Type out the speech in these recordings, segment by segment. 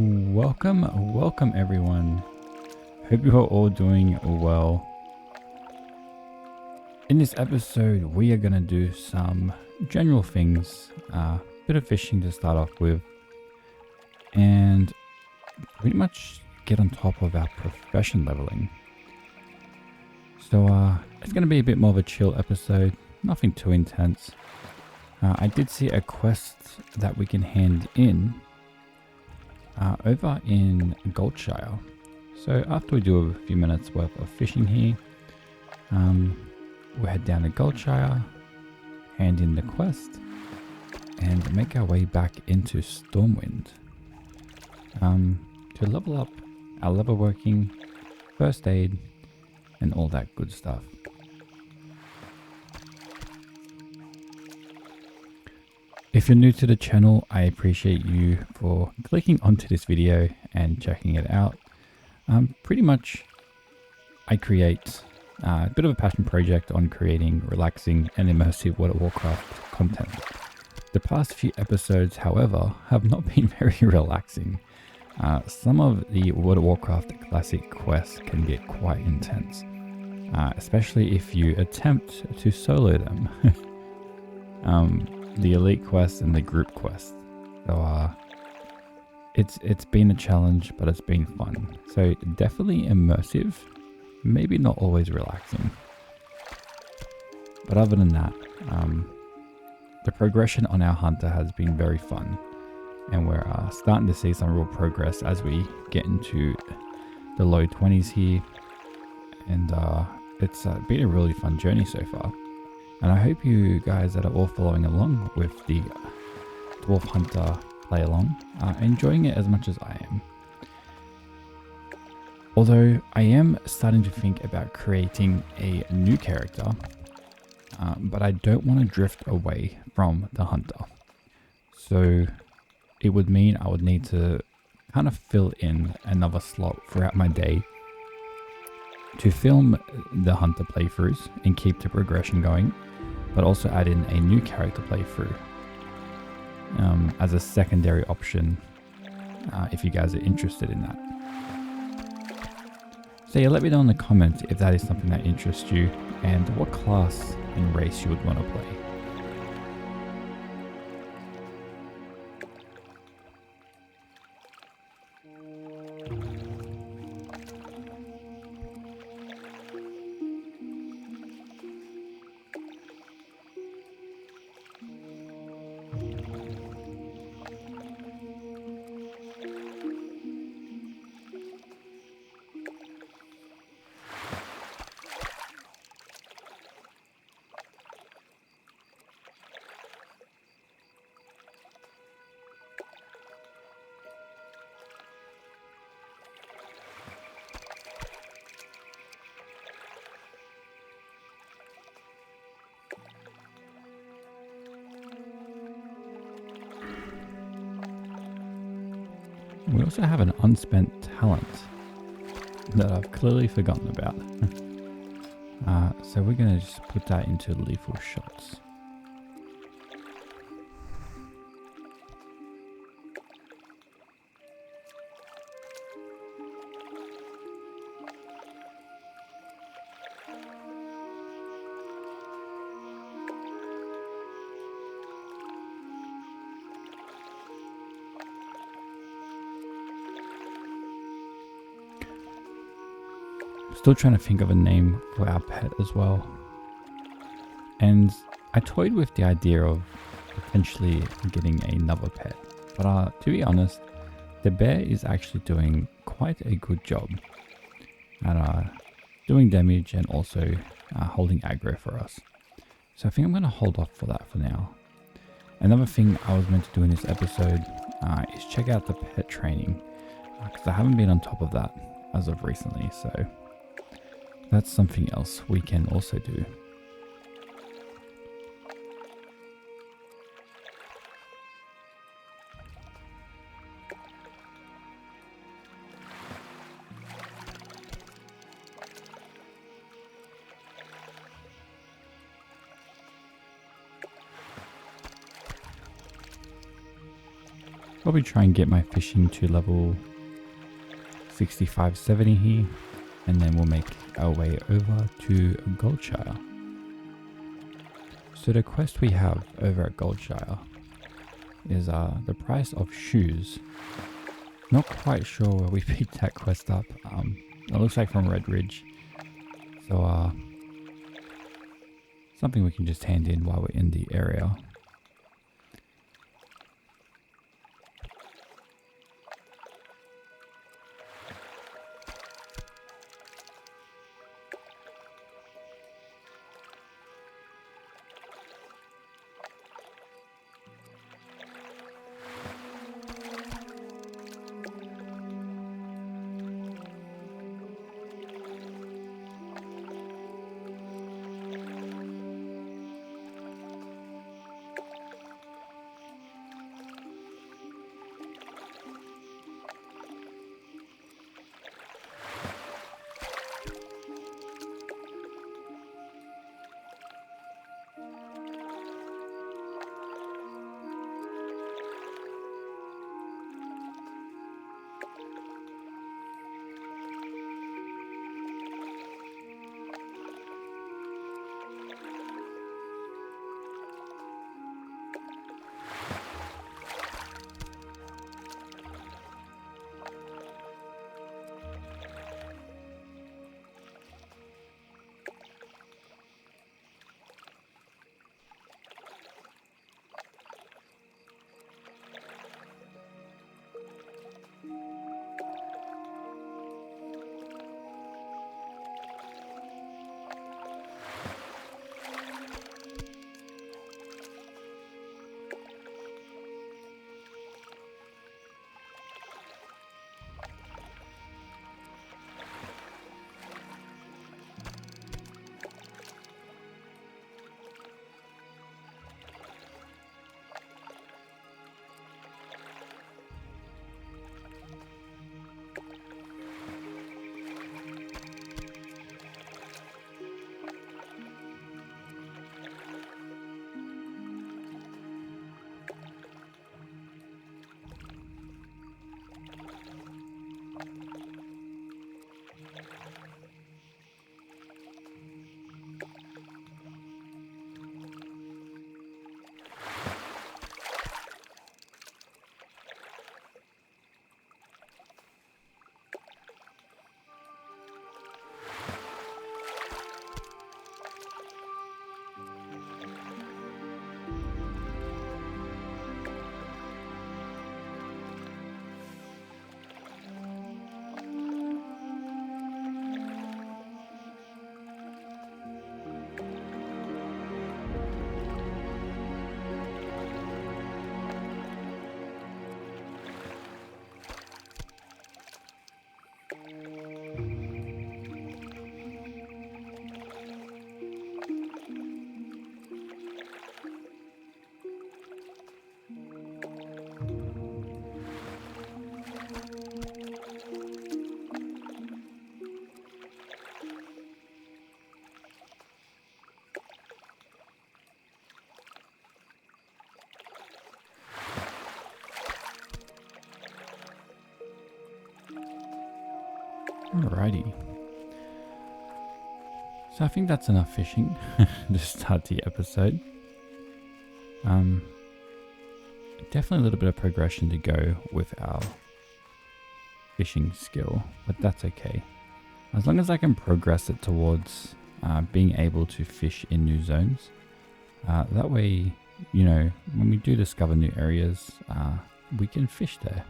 Welcome everyone. Hope you are all doing well. In this episode, we are going to do some general things, bit of fishing to start off with, and pretty much get on top of our profession leveling. So it's going to be a bit more of a chill episode, nothing too intense. I did see a quest that we can hand in over in Goldshire. So after we do a few minutes worth of fishing here, we'll head down to Goldshire, hand in the quest, and make our way back into Stormwind to level up our level working, first aid, and all that good stuff. If you're new to the channel, I appreciate you for clicking onto this video and checking it out. Pretty much, I create a bit of a passion project on creating relaxing and immersive World of Warcraft content. The past few episodes, however, have not been very relaxing. Some of the World of Warcraft classic quests can get quite intense, especially if you attempt to solo them. The elite quest and the group quest. So it's been a challenge, but it's been fun. So definitely immersive, maybe not always relaxing. But other than that, the progression on our hunter has been very fun, and we're starting to see some real progress as we get into the low 20s here, and it's been a really fun journey so far. And I hope you guys that are all following along with the Dwarf Hunter play along are enjoying it as much as I am. Although I am starting to think about creating a new character, but I don't want to drift away from the hunter. So it would mean I would need to kind of fill in another slot throughout my day to film the hunter playthroughs and keep the progression going, but also add in a new character playthrough as a secondary option if you guys are interested in that. So yeah, let me know in the comments if that is something that interests you and what class and race you would want to play. We also have an unspent talent that I've clearly forgotten about. So we're going to just put that into lethal shots. Still trying to think of a name for our pet as well. And I toyed with the idea of potentially getting another pet. But to be honest, the bear is actually doing quite a good job at doing damage and also holding aggro for us. So I think I'm going to hold off for that for now. Another thing I was meant to do in this episode is check out the pet training, because I haven't been on top of that as of recently. So that's something else we can also do. Probably try and get my fishing to level 65, 70 here, and then we'll make our way over to Goldshire. So the quest we have over at Goldshire is the price of shoes. Not quite sure where we picked that quest up. It looks like from Red Ridge. So something we can just hand in while we're in the area. Alrighty. So I think that's enough fishing to start the episode. Definitely a little bit of progression to go with our fishing skill, but that's okay. As long as I can progress it towards being able to fish in new zones. That way, you know, when we do discover new areas, we can fish there.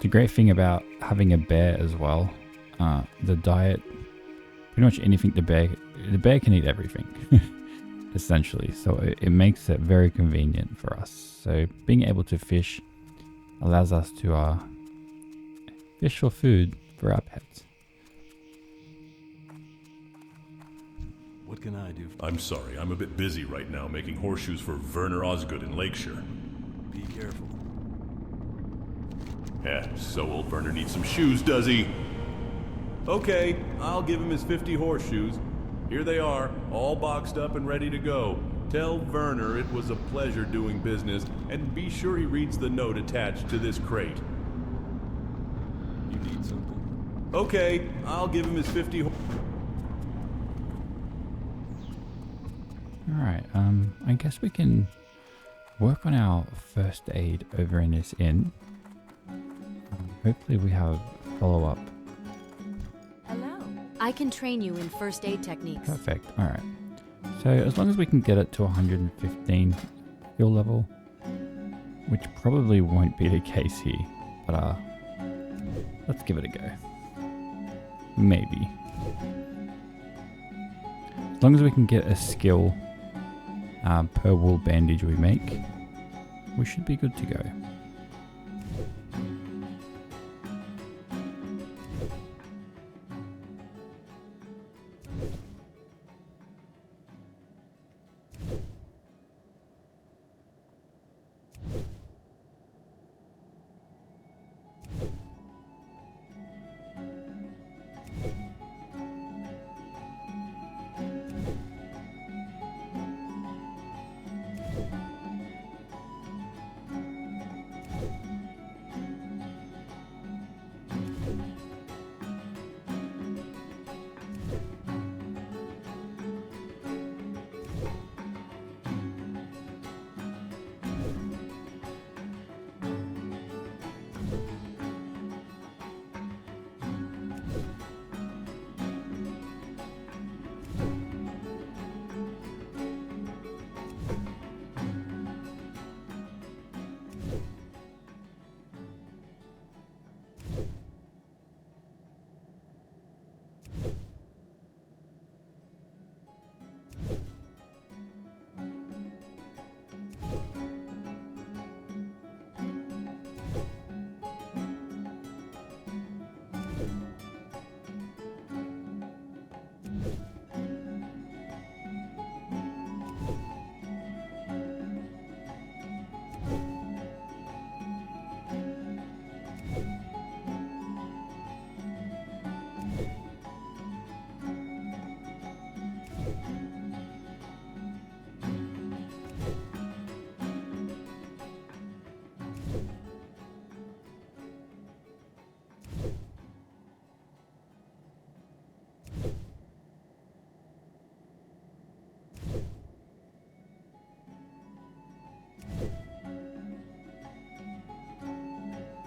The great thing about having a bear as well, the diet, pretty much anything the bear can eat everything, essentially. So it makes it very convenient for us. So being able to fish allows us to fish for food for our pets. What can I do? I'm sorry, I'm a bit busy right now making horseshoes for Werner Osgood in Lakeshire. Be careful. So old Werner needs some shoes, does he? Okay, I'll give him his 50 horseshoes. Here they are, all boxed up and ready to go. Tell Werner it was a pleasure doing business, and be sure he reads the note attached to this crate. You need something? Okay, I'll give him his 50 Alright, I guess we can work on our first aid over in this inn. Hopefully we have follow-up. Hello. I can train you in first aid techniques. Perfect, alright. So as long as we can get it to 115 skill level, which probably won't be the case here, but let's give it a go. Maybe. As long as we can get a skill per wool bandage we make, we should be good to go.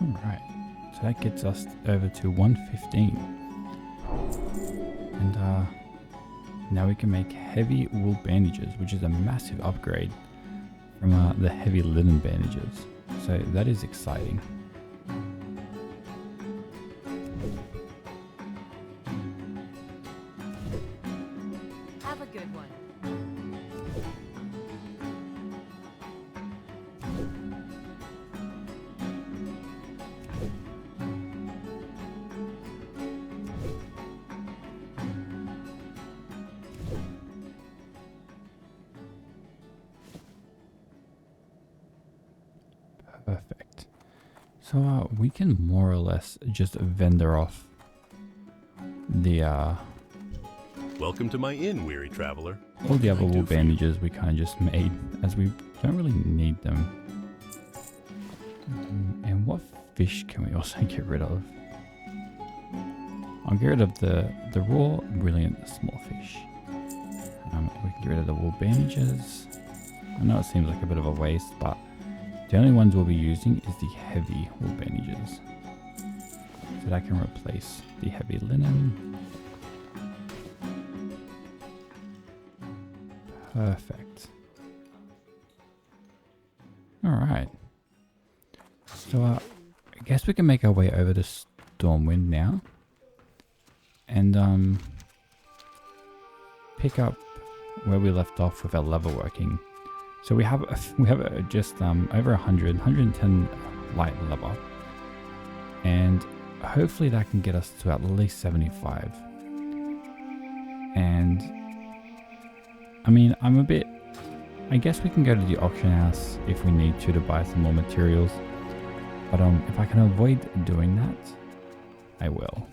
Alright, so that gets us over to 115. And now we can make heavy wool bandages, which is a massive upgrade from the heavy linen bandages. So that is exciting. Have a good one. Perfect. So we can more or less just vendor off the Welcome to my inn, weary traveler. all the What other can I wool do for you? bandages we kind of just made, as we don't really need them. And what fish can we also get rid of? I'll get rid of the raw, brilliant small fish. We can get rid of the wool bandages. I know it seems like a bit of a waste, but the only ones we'll be using is the heavy wool bandages. So that can replace the heavy linen. Perfect. Alright. So I guess we can make our way over to Stormwind now. And pick up where we left off with our level working. So we have just over 110 light level, and hopefully that can get us to at least 75. And I mean, I guess we can go to the auction house if we need to buy some more materials, but if I can avoid doing that, I will.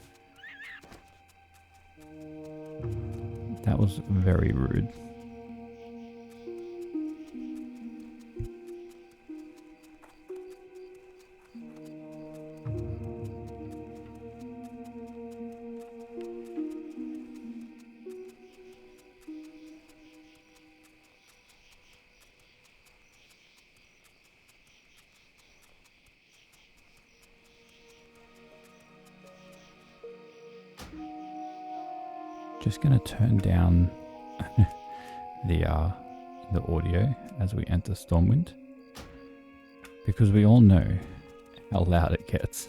That was very rude. just going to turn down the audio as we enter Stormwind, because we all know how loud it gets.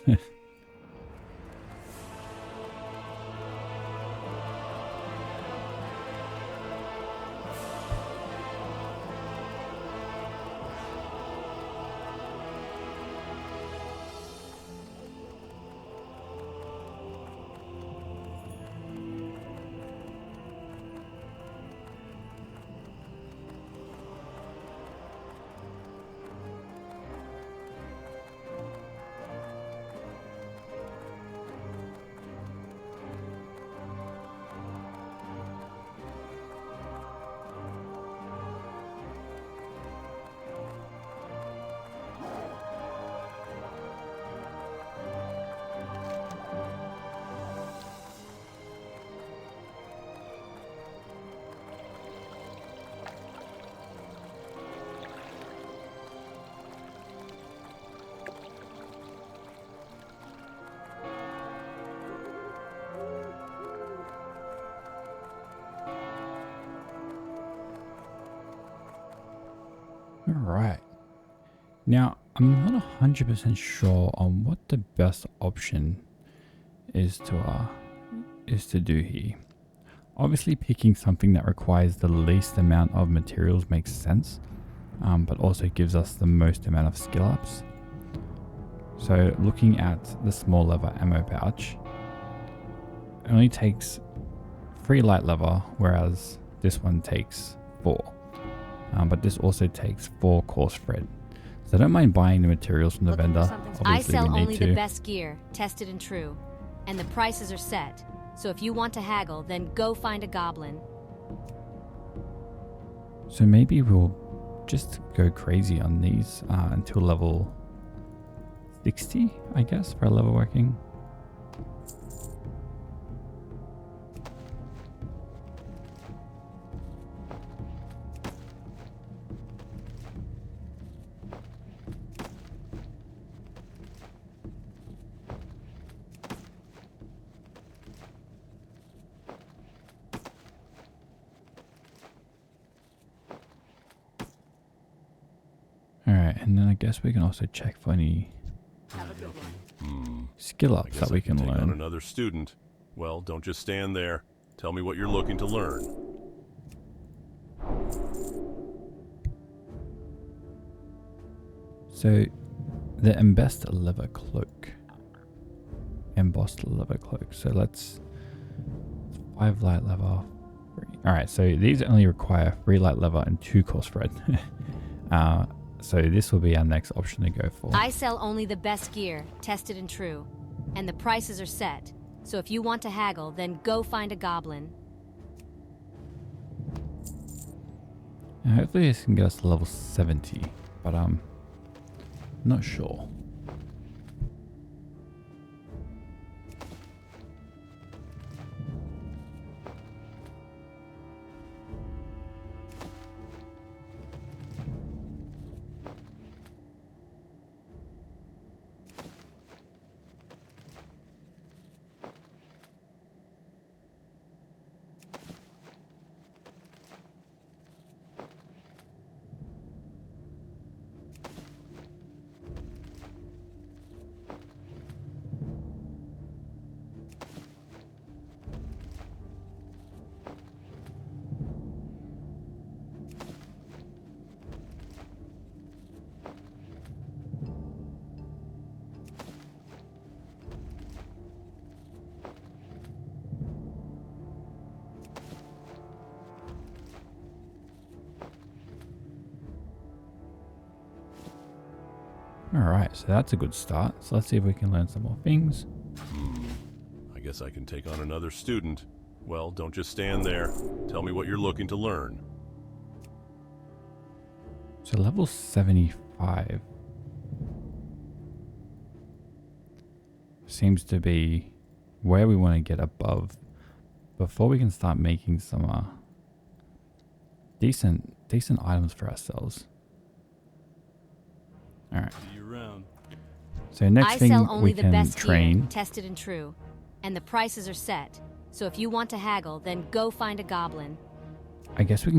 Alright. Now, I'm not 100% sure on what the best option is to do here. Obviously, picking something that requires the least amount of materials makes sense, but also gives us the most amount of skill ups. So, looking at the small lever ammo pouch, it only takes 3 light lever, whereas this one takes 4. But this also takes 4 coarse thread. So I don't mind buying the materials from the vendor. Obviously, I sell we need only to. the best gear, tested and true. And the prices are set. So if you want to haggle, then go find a goblin. So maybe we'll just go crazy on these until level 60, I guess, for level working. Alright, and then I guess we can also check for any skill I ups guess that I we can can take on learn. another student. Well, don't just stand there. Tell me what you're looking to learn. So, the embossed leather cloak. Embossed leather cloak. So let's 5 light leather. Alright, so these only require 3 light leather and 2 coarse thread. So this will be our next option to go for. I sell only the best gear, tested and true. And the prices are set. So if you want to haggle, then go find a goblin. Now, hopefully this can get us to level 70, but not sure. Alright, so that's a good start. So let's see if we can learn some more things. I guess I can take on another student. Well, don't just stand there. Tell me what you're looking to learn. So level 75 seems to be where we want to get above before we can start making some decent items for ourselves. Alright. See you around. So next I thing sell only we the can best train. gear, tested and true. And the prices are set. So if you want to haggle, then go find a goblin. I guess we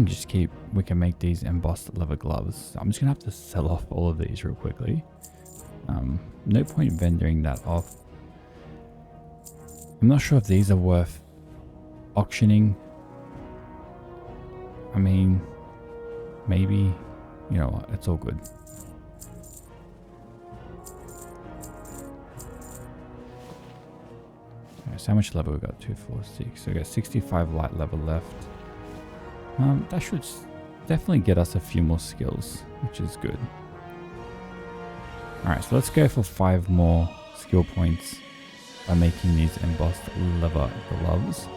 can make these embossed leather gloves. I'm just gonna have to sell off all of these real quickly. No point vendoring that off. I'm not sure if these are worth auctioning. I mean, maybe, you know what, it's all good. Okay, so how much leather we got? 2, 4, 6. So we got 65 light leather left. That should definitely get us a few more skills, which is good. Alright, so let's go for 5 more skill points by making these embossed leather gloves.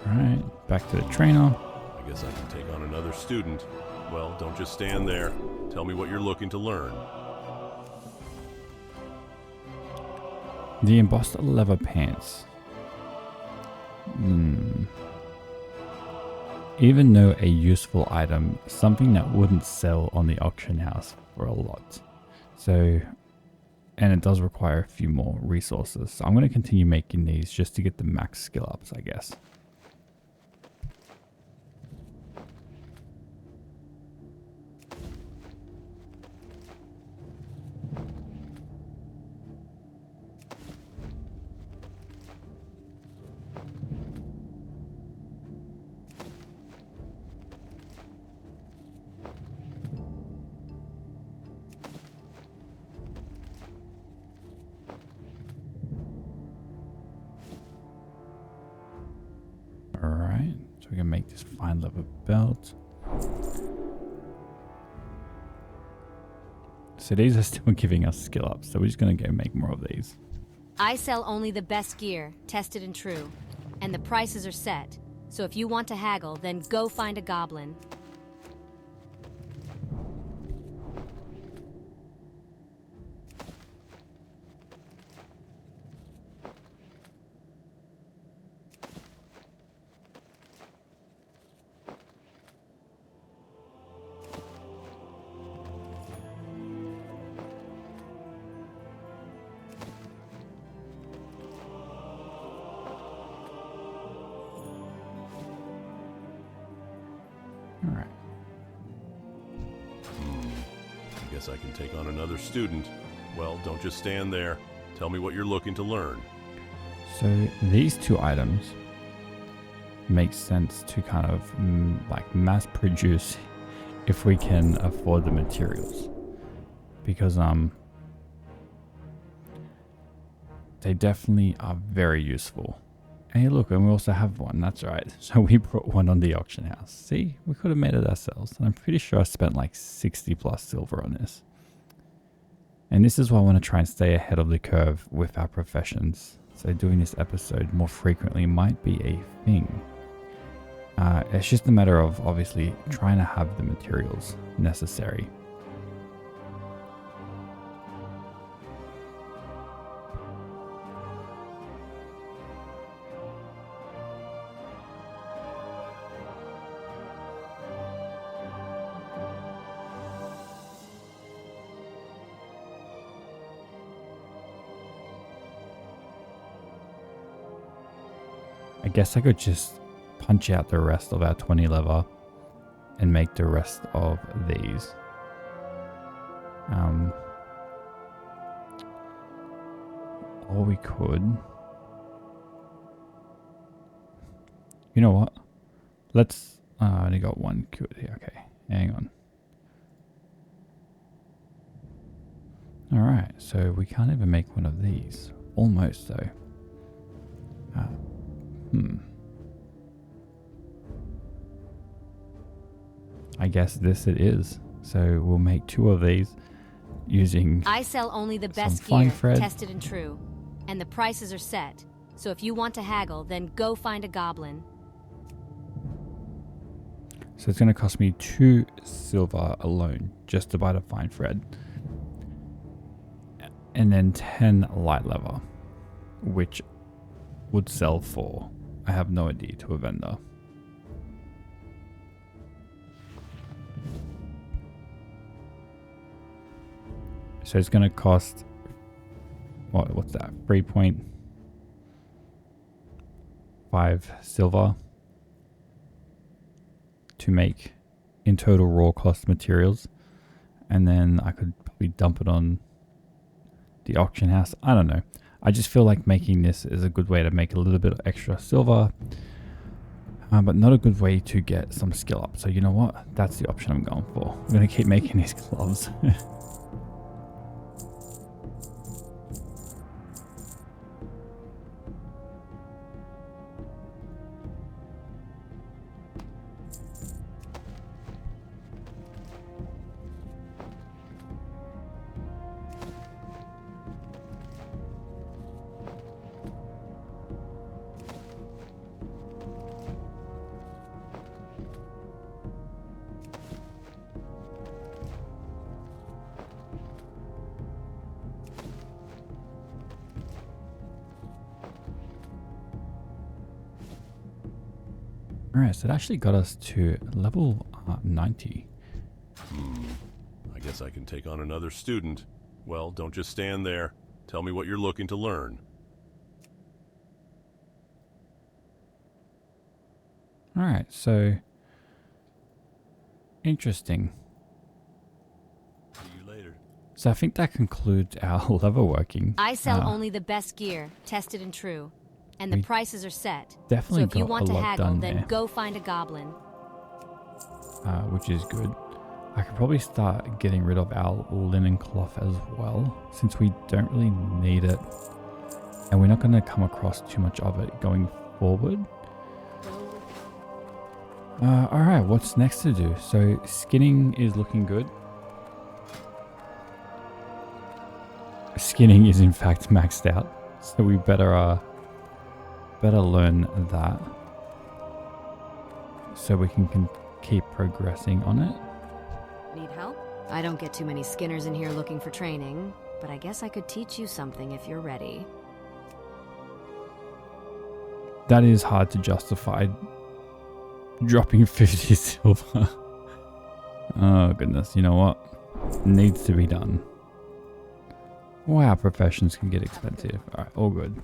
Alright, back to the trainer. I guess I can take on another student. Well, don't just stand there. Tell me what you're looking to learn. The embossed leather pants. Even though a useful item, something that wouldn't sell on the auction house for a lot. So, and it does require a few more resources. So I'm going to continue making these just to get the max skill ups, I guess. Alright, so we can make this fine leather belt. So these are still giving us skill ups, so we're just going to go make more of these. I sell only the best gear, tested and true. And the prices are set. So if you want to haggle, then go find a goblin. Alright. I guess I can take on another student. Well, don't just stand there. Tell me what you're looking to learn. So these 2 items make sense to kind of like mass produce if we can afford the materials, because they definitely are very useful. Hey look, and we also have one, that's right. So we brought one on the auction house. See, we could have made it ourselves. And I'm pretty sure I spent like 60 plus silver on this. And this is why I want to try and stay ahead of the curve with our professions. So doing this episode more frequently might be a thing. It's just a matter of obviously trying to have the materials necessary. I guess I could just punch out the rest of our 20 leather and make the rest of these. Or we could... You know what? Let's... I only got one queued here. Okay, hang on. Alright, so we can't even make one of these. Almost, though. I guess this it is. So we'll make 2 of these. using I sell only the best fine gear, thread. tested and true. And the prices are set. So if you want to haggle, then go find a goblin. So it's going to cost me 2 silver alone just to buy the fine thread. And then 10 light leather, which would sell for, I have no idea, to a vendor. So it's going to cost, what's that, 3.5 silver to make in total raw cost materials. And then I could probably dump it on the auction house. I don't know. I just feel like making this is a good way to make a little bit of extra silver, but not a good way to get some skill up. So you know what? That's the option I'm going for. I'm going to keep making these gloves. Alright, so it actually got us to level 90. I guess I can take on another student. Well, don't just stand there. Tell me what you're looking to learn. Alright, so interesting. See you later. So I think that concludes our level working. I sell only the best gear, tested and true. And the We prices are set. definitely So if you got want a to lot haggle, done then there. go find a goblin. Which is good. I could probably start getting rid of our linen cloth as well, since we don't really need it. And we're not going to come across too much of it going forward. Alright, what's next to do? So skinning is looking good. Skinning is in fact maxed out. So we better learn that. So we can keep progressing on it. Need help? I don't get too many skinners in here looking for training, but I guess I could teach you something if you're ready. That is hard to justify. Dropping 50 silver. Oh goodness, you know what? Needs to be done. Wow, professions can get expensive. Alright, all good.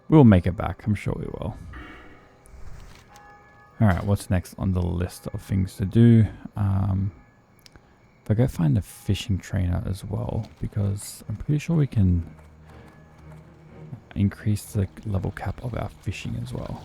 We'll make it back, I'm sure we will. Alright, what's next on the list of things to do? If I go find a fishing trainer as well, because I'm pretty sure we can increase the level cap of our fishing as well.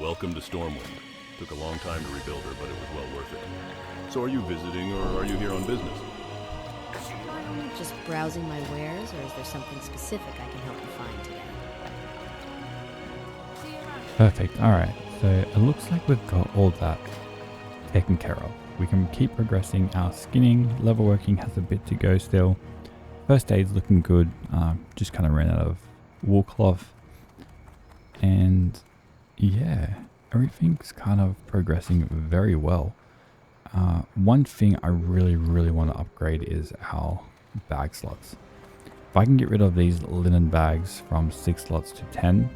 Welcome to Stormwind. Took a long time to rebuild her, but it was well worth it. So are you visiting, or are you here on business? Just browsing my wares, or is there something specific I can help you find today? Perfect. Alright, so it looks like we've got all that taken care of. We can keep progressing our skinning. Level working has a bit to go still. First aid's looking good. Just kind of ran out of wool cloth. And yeah, everything's kind of progressing very well. One thing I really want to upgrade is our bag slots. If I can get rid of these linen bags from 6 slots to 10,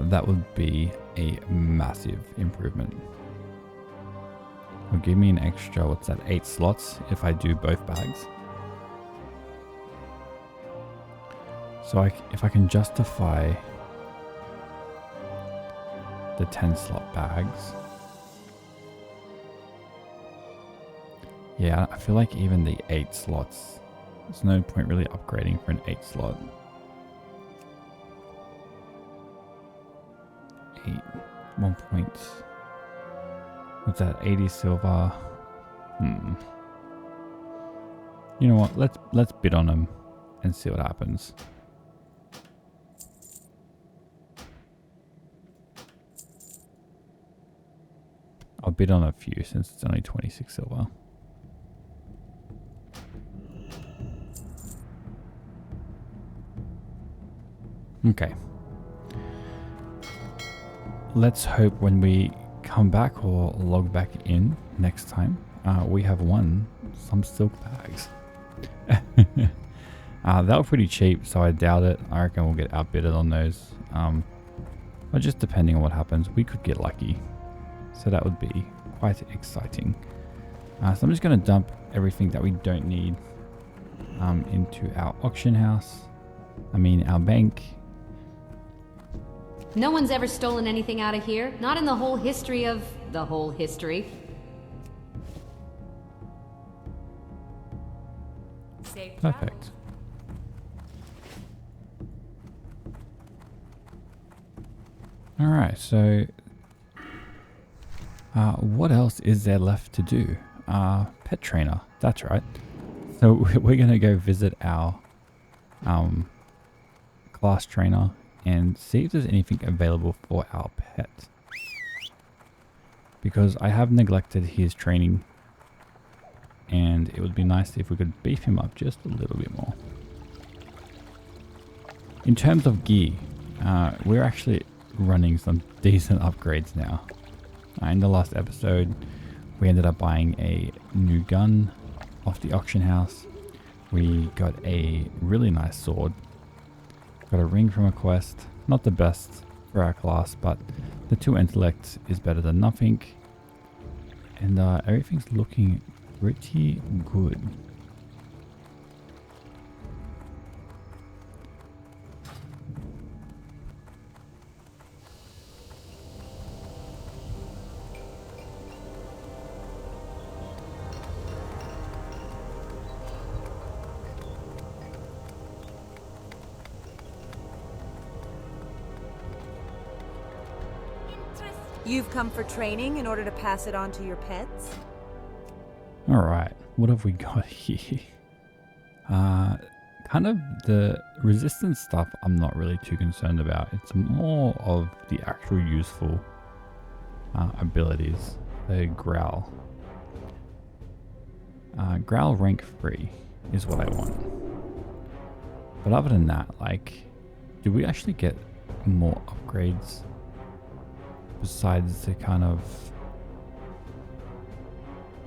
that would be a massive improvement. It'll give me an extra, what's that, 8 slots if I do both bags. So if I can justify the 10 slot bags. Yeah, I feel like even the 8 slots, there's no point really upgrading for an 8 slot. 8, 1 point. What's that? 80 silver. You know what? Let's bid on them and see what happens. I'll bid on a few since it's only 26 silver. Okay. Let's hope when we come back or log back in next time, we have won some silk bags. They were pretty cheap, so I doubt it. I reckon we'll get outbidded on those. But just depending on what happens, we could get lucky. So that would be quite exciting. So I'm just going to dump everything that we don't need into our auction house. Our bank. No one's ever stolen anything out of here. Not in the whole history of the whole history. Safe Perfect. Alright, so what else is there left to do? Pet trainer, that's right. So we're going to go visit our class trainer and see if there's anything available for our pet. Because I have neglected his training and it would be nice if we could beef him up just a little bit more. In terms of gear, we're actually running some decent upgrades now. In the last episode, we ended up buying a new gun off the auction house. We got a really nice sword. Got a ring from a quest. Not the best for our class, but the 2 intellect is better than nothing. And everything's looking pretty good. You've come for training in order to pass it on to your pets? Alright, what have we got here? Kind of the resistance stuff I'm not really too concerned about. It's more of the actual useful abilities. The growl. Growl rank 3 is what I want. But other than that, do we actually get more upgrades? Besides the kind of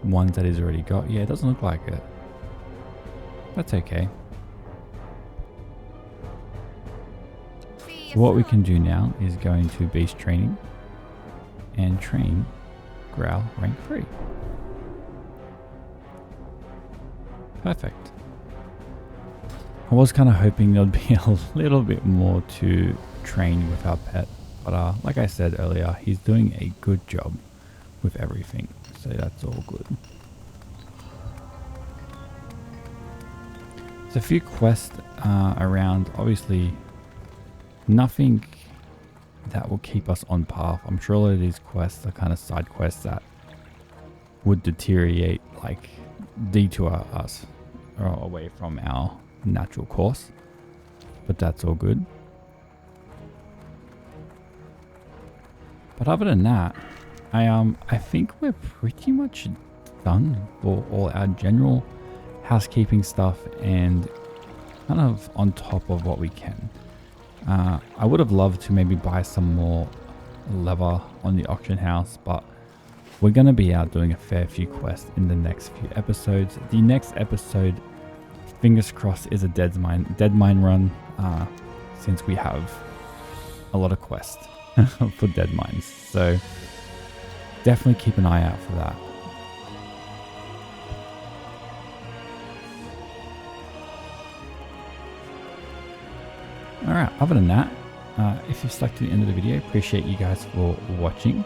ones that he's already got. Yeah, it doesn't look like it. That's okay. What we can do now is go into beast training and train Growl rank 3. Perfect. I was kind of hoping there'd be a little bit more to train with our pet. But like I said earlier, he's doing a good job with everything. So that's all good. There's a few quests around. Obviously, nothing that will keep us on path. I'm sure a lot of these quests are kind of side quests that would deteriorate, detour us away from our natural course. But that's all good. But other than that, I think we're pretty much done for all our general housekeeping stuff and kind of on top of what we can. I would have loved to maybe buy some more leather on the auction house, but we're going to be out doing a fair few quests in the next few episodes. The next episode, fingers crossed, is a dead mine run, since we have a lot of quests for dead mines. So definitely keep an eye out for that. Alright, other than that, if you've stuck to the end of the video, appreciate you guys for watching.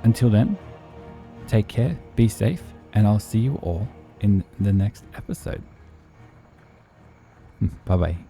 Until then, take care, be safe, and I'll see you all in the next episode. Bye bye.